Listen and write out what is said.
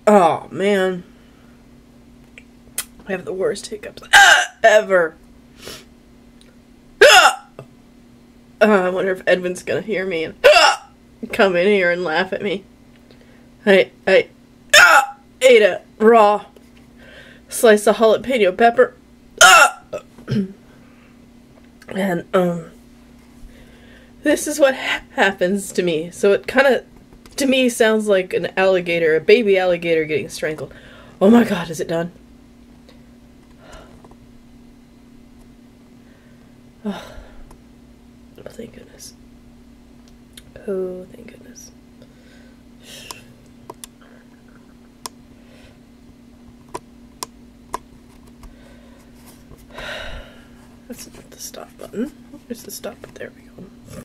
Oh, man. I have the worst hiccups ever. I wonder if Edwin's gonna hear me and come in here and laugh at me. I ate a raw slice of jalapeno pepper. And, this is what happens to me. So it kind of, to me, sounds like an alligator, a baby alligator getting strangled. Oh my god, is it done? Oh, thank goodness. Oh, thank goodness. That's not the stop button. Where's the stop? There we go.